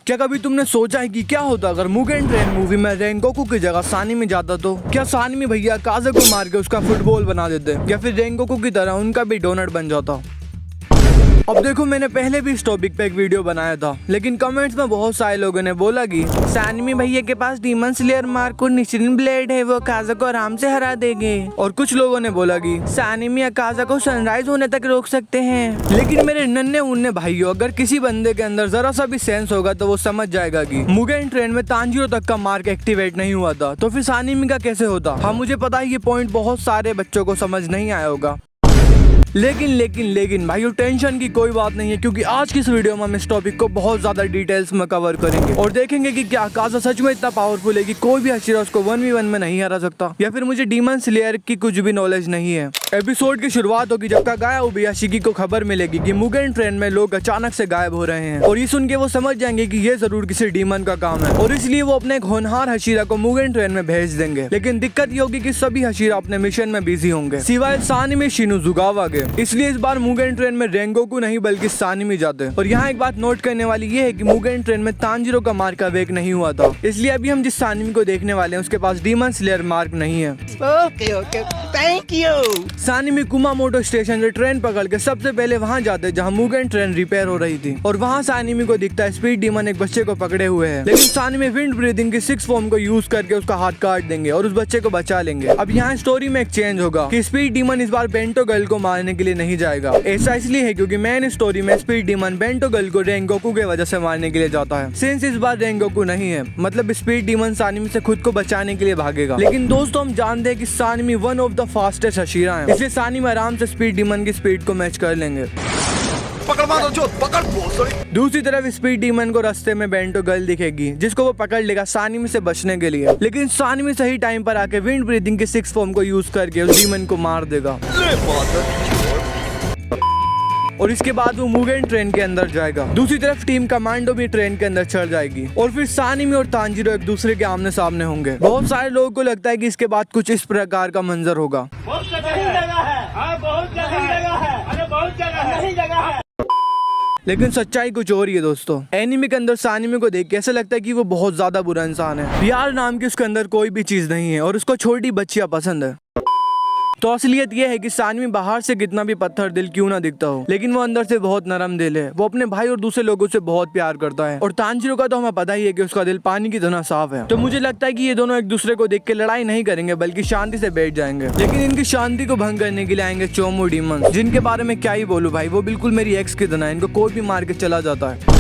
क्या कभी तुमने सोचा है कि क्या होता अगर मुगेन ट्रेन मूवी में रेंगोकू की जगह सानी में जाता तो? क्या सानी में भैया काज़ा को मार के उसका फुटबॉल बना देते या फिर रेंगोकू की तरह उनका भी डोनट बन जाता? अब देखो, मैंने पहले भी इस टॉपिक पे एक वीडियो बनाया था, लेकिन कमेंट्स में बहुत सारे लोगों ने बोला कि सानमी भैया के पास डीमन स्लेयर मार्क और निशिन ब्लेड है, वो काज़ा को आराम से हरा देंगे। और कुछ लोगों ने बोला कि सानमी या काज़ा को सनराइज होने तक रोक सकते हैं। लेकिन मेरे नन्हे मुन्ने भाइयों, अगर किसी बंदे के अंदर जरा सा भी सेंस होगा तो वो समझ जाएगा कि मुगेन ट्रेन में तांजीरो तक का मार्क एक्टिवेट नहीं हुआ था, तो फिर सानमी का कैसे होता? हाँ, मुझे पता है ये पॉइंट बहुत सारे बच्चों को समझ नहीं आया होगा, लेकिन भाइयों टेंशन की कोई बात नहीं है, क्योंकि आज की इस वीडियो में हम इस टॉपिक को बहुत ज्यादा डिटेल्स में कवर करेंगे और देखेंगे कि क्या काज़ा सच में इतना पावरफुल है कि कोई भी हशीरा उसको 1v1 में नहीं हरा सकता, या फिर मुझे डीमन स्लेयर की कुछ भी नॉलेज नहीं है। एपिसोड की शुरुआत होगी जब कागाया ओबायाशी को खबर मिलेगी कि मुगेन ट्रेन में लोग अचानक से गायब हो रहे हैं, और ये सुन के वो समझ जाएंगे कि ये जरूर किसी डीमन का काम है, और इसलिए वो अपने एक होनहार हशीरा को मुगेन ट्रेन में भेज देंगे। लेकिन दिक्कत ये होगी कि सभी हशीरा अपने मिशन में बिजी होंगे सिवाय सानमी शिनुजुगावा के, इसलिए इस बार मुगेन ट्रेन में रेंगोकू नहीं बल्कि सानमी जाते। और यहाँ एक बात नोट करने वाली ये है कि मुगेन ट्रेन में तांजीरो का मार्क का वेक नहीं हुआ था, इसलिए अभी हम जिस सानमी को देखने वाले हैं उसके पास डीमन स्लेयर मार्क नहीं है। Okay thank you. सानमी कुमामोटो स्टेशन से ट्रेन पकड़ के सबसे पहले वहाँ जाते जहाँ मुगेन ट्रेन रिपेयर हो रही थी, और वहाँ सानमी को दिखता है स्पीड डीमन एक बच्चे को पकड़े हुए है। लेकिन सानमी विंड ब्रीदिंग की 6 फॉर्म को यूज करके उसका हाथ काट देंगे और उस बच्चे को बचा लेंगे। अब यहाँ स्टोरी में एक चेंज होगा कि स्पीड डीमन इस बार बेंटो गर्ल को मारने के लिए नहीं जाएगा। ऐसा इसलिए है क्योंकि मेन स्टोरी में स्पीड डीमन बेंटो गर्ल को रेंगोकू के वजह से मारने के लिए जाता है। सिंस इस बार रेंगोकू नहीं है, मतलब स्पीड डीमन सानमी से खुद को बचाने के लिए भागेगा। लेकिन दोस्तों, हम जानते हैं कि सानमी वन ऑफ द फास्टेस्ट हशीरा है, इसलिए सानमी आराम से स्पीड डीमन की स्पीड को मैच कर लेंगे। दूसरी तरफ स्पीड डीमन को रास्ते में बेंटो गर्ल दिखेगी जिसको वो पकड़ लेगा सानमी से बचने के लिए, लेकिन सानमी सही टाइम पर आके विंड ब्रीदिंग की 6 फॉर्म को यूज करके उस डीमन को मार देगा, और इसके बाद वो मुगेन ट्रेन के अंदर जाएगा। दूसरी तरफ टीम कमांडो भी ट्रेन के अंदर चढ़ जाएगी, और फिर सानमी और तांजीरो एक दूसरे के आमने सामने होंगे। बहुत सारे लोगों को लगता है कि इसके बाद कुछ इस प्रकार का मंजर होगा। बहुत जगह है। लेकिन सच्चाई कुछ और ही है दोस्तों। एनिमे के अंदर सानमी को देख के ऐसा लगता है कि वो बहुत ज्यादा बुरा इंसान है। प्यार नाम की उसके अंदर कोई भी चीज नहीं है, और उसको छोटी बच्चियां पसंद है। तो असलियत ये है कि सानमी बाहर से कितना भी पत्थर दिल क्यों ना दिखता हो, लेकिन वो अंदर से बहुत नरम दिल है। वो अपने भाई और दूसरे लोगों से बहुत प्यार करता है, और तांजीरो का तो हमें पता ही है कि उसका दिल पानी की तरह साफ है। तो मुझे लगता है कि ये दोनों एक दूसरे को देख के लड़ाई नहीं करेंगे बल्कि शांति से बैठ जाएंगे। लेकिन इनकी शांति को भंग करने के लिए आएंगे चोमो डीमन, जिनके बारे में क्या ही बोलूं भाई, वो बिल्कुल मेरी एक्स की तरह है। इनको कोई भी मार के चला जाता है।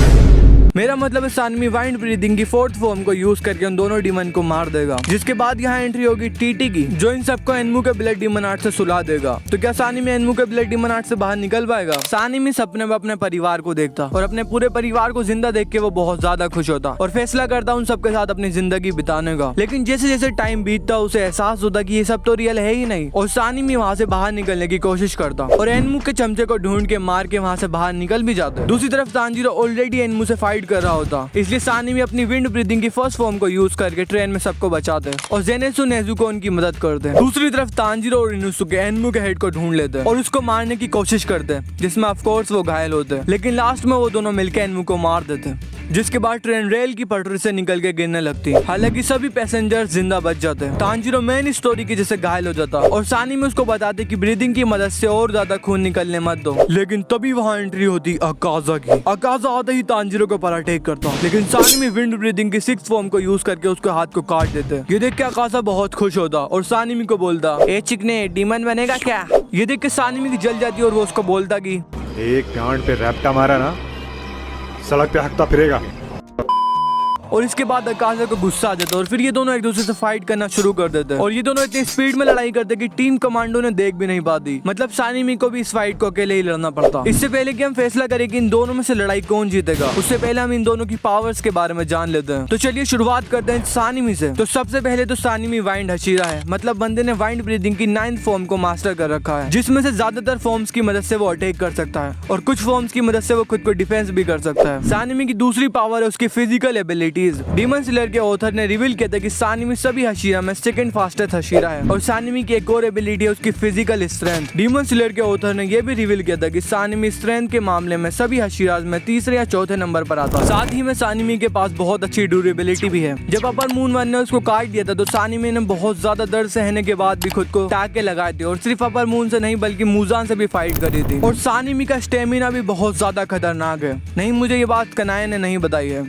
मेरा मतलब है सानमी वाइंड ब्रीदिंग की 4th फॉर्म को यूज करके उन दोनों डीमन को मार देगा, जिसके बाद यहाँ एंट्री होगी टीटी की, जो इन सबको एनमू के ब्लड डीमन आर्ट से सुला देगा। तो क्या सानमी एनमू के ब्लड डीमन आर्ट से बाहर निकल पाएगा? सानमी सपने में अपने परिवार को देखता, और अपने पूरे परिवार को जिंदा देख के वो बहुत ज्यादा खुश होता और फैसला करता उन सबके साथ अपनी जिंदगी बिताने का। लेकिन जैसे जैसे टाइम बीतता उसे एहसास होता कि ये सब तो रियल है ही नहीं, और सानमी वहाँ से बाहर निकलने की कोशिश करता और एनमू के चमचे को ढूंढ के मार के वहाँ से बाहर निकल भी जाता। दूसरी तरफ तांजीरो ऑलरेडी एनमू से फाइट कर रहा होता, इसलिए सानमी अपनी विंड ब्रीदिंग की 1st फॉर्म को यूज करके ट्रेन में सबको बचाते हैं और जेनेसु नेजुको उनकी मदद करते हैं। दूसरी तरफ तांजीरो और इनुसुके एनमू के हेड को ढूंढ लेते हैं और उसको मारने की कोशिश करते हैं, जिसमें ऑफ कोर्स वो घायल होते हैं। लेकिन लास्ट में वो दोनों मिलकर एनमू को मार देते हैं, जिसके बाद ट्रेन रेल की पटरी से निकल के गिरने लगती है। हालांकि सभी पैसेंजर्स जिंदा बच जाते हैं। तांजीरो मेन स्टोरी की जैसे घायल हो जाता और सानमी उसको बताते कि ब्रीदिंग की मदद से और ज्यादा खून निकलने मत दो। लेकिन तभी वहाँ एंट्री होती अकाज़ा की। अकाज़ा आते ही तांजीरो को पर अटैक करता, लेकिन सानमी विंड ब्रीदिंग की 6th फॉर्म को यूज करके उसके हाथ को काट देते। ये देख के अकाज़ा बहुत खुश होता और सानमी को बोलता, ए चिकने डीमन बनेगा क्या? ये देख के सानमी की जल जाती और वो उसको बोलता कि एक गांड पे रैप्टा मारा ना, सड़क पे हकता फिरेगा। और इसके बाद अकाज़ा को गुस्सा आ जाता है और फिर ये दोनों एक दूसरे से फाइट करना शुरू कर देते हैं। और ये दोनों इतनी स्पीड में लड़ाई करते कि टीम कमांडो ने देख भी नहीं पाती। मतलब सानमी को भी इस फाइट को अकेले ही लड़ना पड़ता। इससे पहले कि हम फैसला करें कि इन दोनों में से लड़ाई कौन जीतेगा, उससे पहले हम इन दोनों की पावर्स के बारे में जान लेते हैं। तो चलिए शुरुआत करते हैं सानमी से। तो सबसे पहले तो सानमी वाइंड हशीरा है, मतलब बंदे ने वाइंड ब्रीदिंग की 9th फॉर्म को मास्टर कर रखा है, जिसमें से ज्यादातर फॉर्म्स की मदद से वो अटैक कर सकता है और कुछ फॉर्म्स की मदद से वो खुद को डिफेंस भी कर सकता है। सानमी की दूसरी पावर है उसकी physical ability, abilities. Demon slayer के ऑथर ने रिवील किया था कि सानिमी सभी हशीरा में सेकंड फास्टेस्ट हशीरा है और सानिमी की एक और एबिलिटी है उसकी फिजिकल स्ट्रेंथ। डीमन स्लेयर के ऑथर ने यह भी रिवील किया था कि सानिमी स्ट्रेंथ के मामले में सभी हशीराज में तीसरे या चौथे नंबर पर आता है। साथ ही में सानिमी के पास बहुत अच्छी ड्यूरेबिलिटी भी है। जब अपर मून वन ने उसको काट दिया था तो सानिमी ने बहुत ज्यादा दर्द सहने के बाद भी खुद को टाके लगाए थे और सिर्फ अपर मून से नहीं बल्कि मुजान से भी फाइट करी थी। और सानिमी का स्टेमिना भी बहुत ज्यादा खतरनाक है। नहीं, मुझे ये बात कनाए ने नहीं बताई है,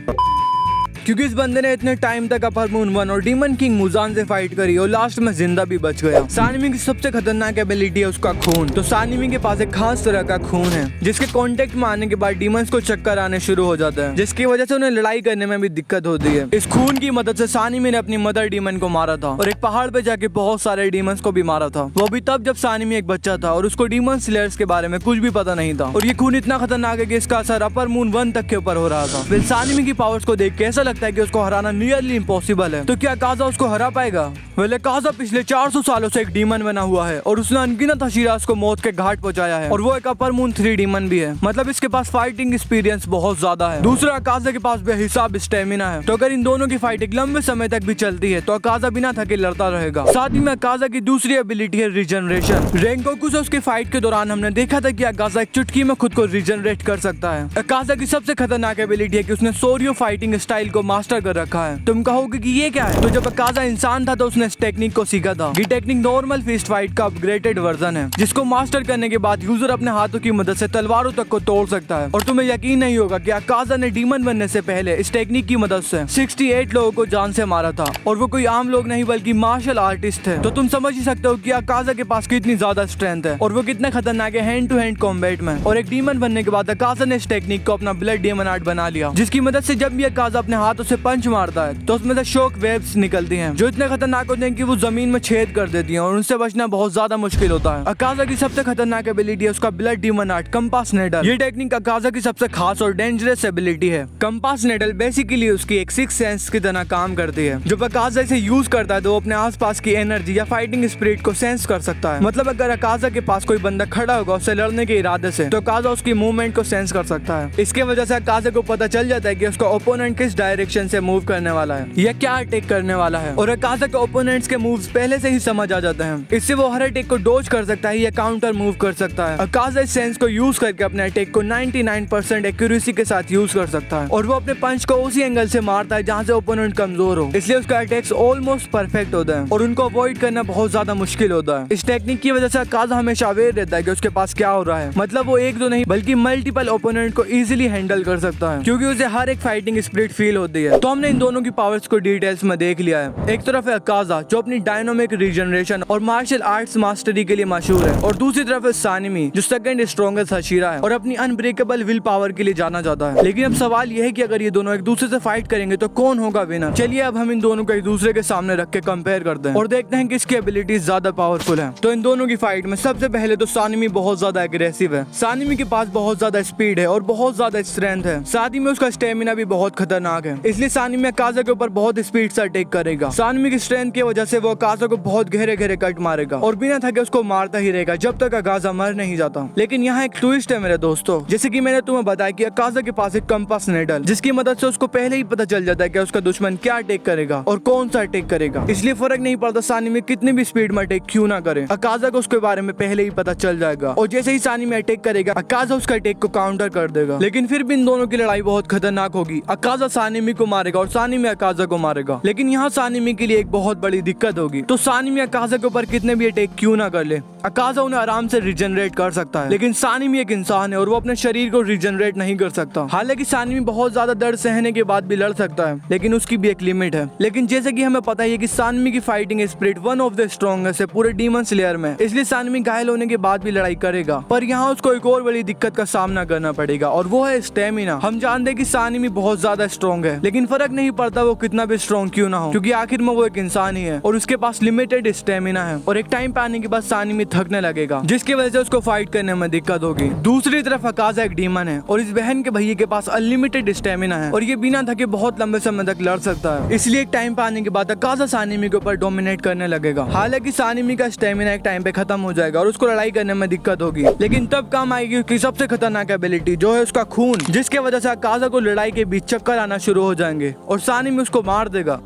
क्योंकि इस बंदे ने इतने टाइम तक अपर मून वन और डीमन किंग मुजान से फाइट करी और लास्ट में जिंदा भी बच गया। सानिमी की सबसे खतरनाक एबिलिटी है उसका खून। तो सानिमी के पास एक खास तरह का खून है जिसके कांटेक्ट में आने के बाद डीमंस को चक्कर आने शुरू हो जाता है, जिसकी वजह से उन्हें लड़ाई करने में भी दिक्कत होती है। इस खून की मदद से सानिमी ने अपनी मदर डीमन को मारा था और एक पहाड़ पे जाके बहुत सारे डीमंस को भी मारा था। वो भी तब जब सानिमी एक बच्चा था और उसको डीमन स्लेयर्स के बारे में कुछ भी पता नहीं था। और ये खून इतना खतरनाक है कि इसका असर अपर मून वन तक के ऊपर हो रहा था। फिर सानिमी की पावर्स को देख के ऐसा लगता है कि उसको हराना नियरली इम्पॉसिबल है। तो क्या काजा उसको हरा पाएगा? वेल, काजा पिछले 400 सालों से एक डीमन बना हुआ है और उसने अनगिनत हशीरास को मौत के घाट पहुंचाया है और वो एक अपर मून 3 डीमन भी है। मतलब इसके पास फाइटिंग एक्सपीरियंस बहुत ज्यादा है। दूसरा, काजा के पास बेहिसाब स्टेमिना है। तो अगर इन दोनों की फाइट एक लंबे समय तक भी चलती है तो काजा बिना थके लड़ता रहेगा। साथ ही में काजा की दूसरी एबिलिटी है रिजनरेशन। रेंगोकू से उसकी फाइट के दौरान हमने देखा था कि काजा एक चुटकी में खुद को रिजनरेट कर सकता है। काजा की सबसे खतरनाक एबिलिटी है कि उसने सोरियो फाइटिंग स्टाइल को मास्टर कर रखा है। तुम कहोगे कि ये क्या है? तो जब काजा इंसान था तो उसने इस टेक्निक को सीखा था। ये टेक्निक नॉर्मल फिस्ट फाइट का अपग्रेडेड वर्जन है जिसको मास्टर करने के बाद यूजर अपने हाथों की मदद से तलवारों तक को तोड़ सकता है। और तुम्हें यकीन नहीं होगा कि काजा ने डीमन बनने से पहले इस टेक्निक की मदद से 68 लोगों को जान से मारा था और वो कोई आम लोग नहीं बल्कि मार्शल आर्टिस्ट थे। तो तुम समझ ही सकते हो कि काजा के पास कितनी ज्यादा स्ट्रेंथ है और वो कितने खतरनाक है हैंड टू हैंड कॉम्बैट में। और एक डीमन बनने के बाद काजा ने इस टेक्निक को अपना ब्लड डेमन आर्ट बना लिया, जिसकी मदद से जब भी काजा अपने हाथों से पंच मारता है तो उसमें से शॉक वेव्स निकलती हैं जो इतने खतरनाक होते हैं कि वो जमीन में छेद कर देती हैं और उनसे बचना बहुत ज्यादा मुश्किल होता है। काजा की सबसे खतरनाक एबिलिटी है उसका blood demon art compass needle. ये टेक्निक काजा की सबसे खास और डेंजरस एबिलिटी है। कंपास नेडल बेसिकली उसकी एक सिक्स सेंस की तरह काम करती है। जब काजा इसे यूज करता है तो वो अपने आसपास की एनर्जी या फाइटिंग स्पिरिट को सेंस कर सकता है। मतलब अगर काजा के पास कोई बंदा खड़ा होगा उससे लड़ने के इरादे से तो काजा उसकी मूवमेंट को सेंस कर सकता है। इसके वजह से काजा को पता चल जाता है कि उसका ओपोनेंट किस डायरेक्शन से मूव करने वाला है या क्या अटैक करने वाला है। और काजा के ओपोनेंट्स के मूव्स पहले से ही समझ आ जाते हैं। इससे वो हर अटैक को डोज कर सकता है या काउंटर मूव कर सकता है। काजा इस सेंस को यूज करके अपने अटैक को 99% एक्यूरेसी के साथ यूज कर सकता है और वो अपने पंच को उसी एंगल से मारता है जहाँ से ओपोनेंट कमजोर हो। इसलिए उसका अटैक्स ऑलमोस्ट परफेक्ट होता है और उनको अवॉइड करना बहुत ज्यादा मुश्किल होता है। इस टेक्निक की वजह से काजा हमेशा अवेयर रहता है कि उसके पास क्या हो रहा है। मतलब वो एक दो नहीं बल्कि मल्टीपल ओपोनेंट को इजीली हैंडल कर सकता है क्योंकि उसे हर एक फाइटिंग स्पिरिट फील होती है। तो हमने इन दोनों की पावर्स को डिटेल्स में देख लिया है। एक तरफ है काजा जो अपनी डायनामिक रीजनरेशन और मार्शल आर्ट्स मास्टरी के लिए मशहूर है और दूसरी तरफ है सानिमी जो सेकंड स्ट्रॉन्गेस्ट हशीरा है और अपनी अनब्रेकेबल विल पावर के लिए जाना जाता है। लेकिन अब सवाल यह है कि अगर ये दोनों एक दूसरे से फाइट करेंगे तो कौन होगा विनर? चलिए अब हम इन दोनों को एक दूसरे के सामने रख के कंपेयर करते हैं और देखते हैं किसकी एबिलिटीज ज्यादा पावरफुल है। तो इन दोनों की फाइट में सबसे पहले तो सानिमी बहुत ज्यादा एग्रेसिव है। सानिमी के पास बहुत ज्यादा स्पीड है और बहुत ज्यादा स्ट्रेंथ है। साथ ही में उसका स्टेमिना भी बहुत खतरनाक है, इसलिए सानिमी काजा के ऊपर बहुत स्पीड से अटैक करेगा। सानिमी की स्ट्रेंथ की वजह से वो काजा को बहुत गहरे गहरे कट मारेगा और बिना थके उसको मारता ही रहेगा जब तक काजा मर नहीं जाता। लेकिन यहाँ एक ट्विस्ट है मेरे दोस्तों, जैसे कि मैंने तुम्हें बताया कि काजा के पास एक कंपास नेडल जिसकी मदद से उसको पहले ही पता चल जाता है कि उसका दुश्मन क्या अटैक करेगा और कौन सा अटैक करेगा। इसलिए फर्क नहीं पड़ता सानिमी कितनी भी स्पीड में अटैक क्यों ना करे, काजा को उसके बारे में पहले ही पता चल जाएगा और जैसे ही सानिमी अटैक करेगा काजा उसका अटैक को काउंटर कर देगा। लेकिन फिर भी इन दोनों की लड़ाई बहुत खतरनाक होगी। काजा सानिमी को मारेगा और सानिमी काजा को मारेगा। लेकिन यहाँ सानिमी के लिए एक बहुत बड़ी दिक्कत होगी। तो सानिमी काजा के ऊपर कितने भी अटैक क्यों ना कर ले, काजा उन्हें आराम से रिजनरेट कर सकता है। लेकिन सानिमी एक इंसान है और वो अपने शरीर को रिजनरेट नहीं कर सकता। हालांकि सानिमी बहुत ज्यादा दर्द सहने के बाद भी लड़ सकता है लेकिन उसकी भी एक लिमिट है। लेकिन जैसे कि हमें पता है कि सानिमी की fighting spirit one of the strongest है पूरे डीमन स्लेयर में, इसलिए सानिमी घायल होने के बाद भी लड़ाई करेगा। पर यहाँ उसको एक और बड़ी दिक्कत का सामना करना पड़ेगा और वो है स्टेमिना। हम जानते हैं कि सानिमी बहुत ज्यादा स्ट्रॉन्ग है लेकिन फर्क नहीं पड़ता वो कितना भी स्ट्रॉन्ग क्यों ना हो क्योंकि आखिर में वो एक इंसान ही है और उसके पास लिमिटेड स्टेमिना है और एक टाइम पे आने के बाद सानिमी थकने लगेगा जिसकी वजह से उसको फाइट करने में दिक्कत होगी। दूसरी तरफ काजा एक डीमन है और इस बहन के भैया के पास अनलिमिटेड स्टेमिना है और ये बिना थके बहुत लंबे समय तक लड़ सकता है। इसलिए एक टाइम पे आने के बाद काजा सानिमी के ऊपर डोमिनेट करने लगेगा। हालांकि सानिमी का स्टेमिना एक टाइम पे खत्म हो जाएगा और उसको लड़ाई करने में दिक्कत होगी। लेकिन तब काम आएगी उसकी सबसे खतरनाक एबिलिटी जो है उसका खून, जिसके वजह से काजा को लड़ाई के बीच चक्कर आना शुरू हो जाएंगे और सानिमी उसको मार देगा।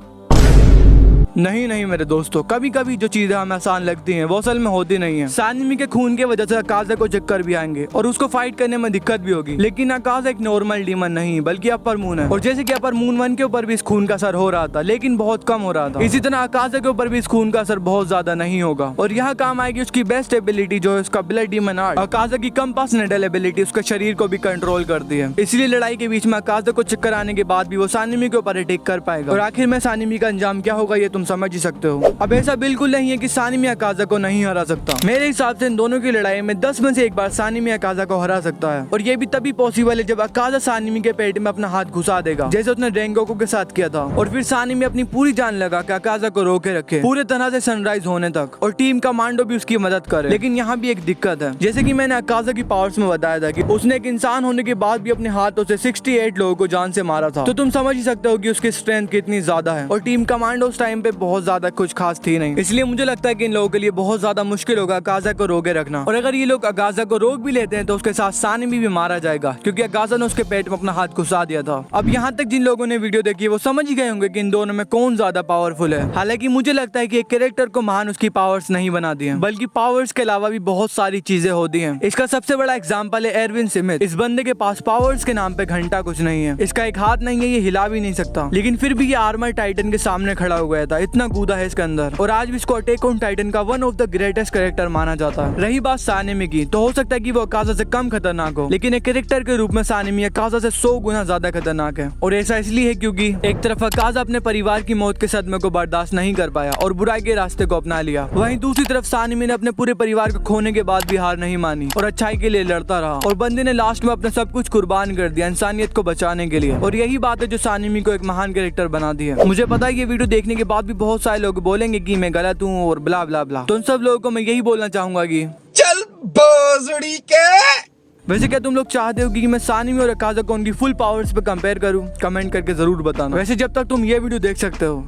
नहीं नहीं मेरे दोस्तों, कभी कभी जो चीजें हमें आसान लगती हैं वो असल में होती नहीं है। सानिमी के खून की वजह से अकाज़ा को चक्कर भी आएंगे और उसको फाइट करने में दिक्कत भी होगी, लेकिन अकाज़ा एक नॉर्मल डीमन नहीं बल्कि अपर मून है। और जैसे कि अपर मून 1 के ऊपर भी इस खून का असर हो रहा था लेकिन बहुत कम हो रहा था, इसी तरह अकाज़ा के ऊपर भी इस खून का असर बहुत ज्यादा नहीं होगा। और यहाँ काम आएगी उसकी बेस्ट एबिलिटी जो है उसका ब्लड डीमन आर्ट। अकाज़ा की कंपासनेटल एबिलिटी उसके शरीर को भी कंट्रोल करती है, इसलिए लड़ाई के बीच में अकाज़ा को चक्कर आने के बाद भी वो सानिमी के ऊपर अटैक कर पाएगा। और आखिर में सानिमी का अंजाम क्या होगा ये तुम समझ ही सकते हो। अब ऐसा बिल्कुल नहीं है कि सानिमी अकाज़ा को नहीं हरा सकता। मेरे हिसाब से इन दोनों की लड़ाई में 10 में से एक बार सानिमी अकाज़ा को हरा सकता है। और ये भी तभी पॉसिबल है जब अकाज़ा सानिमी के पेट में अपना हाथ घुसा देगा, जैसे उसने रेंगोकू के साथ किया था। और फिर सानिमी अपनी पूरी जान लगा के अकाज़ा को रोके रखे पूरे तरह से सनराइज होने तक, और टीम कमांडो भी उसकी मदद करे। लेकिन यहाँ भी एक दिक्कत है, जैसे कि मैंने अकाज़ा की पावर्स में बताया था कि उसने एक इंसान होने के बाद भी अपने हाथों से 68 लोगों को जान से मारा था, तो तुम समझ ही सकते हो कि उसकी स्ट्रेंथ कितनी ज्यादा है। और टीम कमांडो उस टाइम पे बहुत ज्यादा कुछ खास थी नहीं, इसलिए मुझे लगता है कि इन लोगों के लिए बहुत ज्यादा मुश्किल होगा अकाज़ा को रोके रखना। और अगर ये लोग अकाज़ा को रोक भी लेते हैं तो उसके साथ सानिमी भी मारा जाएगा, क्योंकि अकाज़ा ने उसके पेट में अपना हाथ घुसा दिया था। अब यहाँ तक जिन लोगों ने वीडियो देखी है वो समझ ही गए होंगे कि इन दोनों में कौन ज्यादा पावरफुल है। हालांकि मुझे लगता है कि एक कैरेक्टर को महान उसकी पावर्स नहीं बना दी है, बल्कि पावर्स के अलावा भी बहुत सारी चीजें होती हैं। इसका सबसे बड़ा एग्जाम्पल है एरविन स्मिथ। इस बंदे के पास पावर्स के नाम पे घंटा कुछ नहीं है, इसका एक हाथ नहीं है, ये हिला भी नहीं सकता, लेकिन फिर भी ये आर्मर टाइटन के सामने खड़ा हो गया था। इतना कूदा है इसके अंदर, और आज भी इसको अटैक ऑन टाइटन का one of the greatest character माना जाता है। रही बात सानिमी की, तो हो सकता है कि वो अकाज़ा से कम खतरनाक हो, लेकिन एक कैरेक्टर के रूप में सानिमी अकाज़ा से 100 गुना ज्यादा खतरनाक है। और ऐसा इसलिए है क्योंकि एक तरफ अकाज़ा अपने परिवार की मौत के सदमे को बर्दाश्त नहीं कर पाया और बुराई के रास्ते को अपना लिया, वहीं दूसरी तरफ सानिमी ने अपने पूरे परिवार को खोने के बाद भी हार नहीं मानी और अच्छाई के लिए लड़ता रहा। और बंदे ने लास्ट में अपना सब कुछ कुर्बान कर दिया इंसानियत को बचाने के लिए। और यही बात है जो सानिमी को एक महान कैरेक्टर बना दी है। मुझे पता है ये वीडियो देखने के बाद भी बहुत सारे लोग बोलेंगे कि मैं गलत हूँ और ब्ला ब्ला ब्ला, तो उन सब लोगों को मैं यही बोलना चाहूंगा कि चल भोसड़ी के। वैसे क्या तुम लोग चाहते हो कि मैं सानिमी और अकाज़ा को उनकी फुल पावर्स पे कंपेयर करूं? कमेंट करके जरूर बताना। वैसे जब तक तुम ये वीडियो देख सकते हो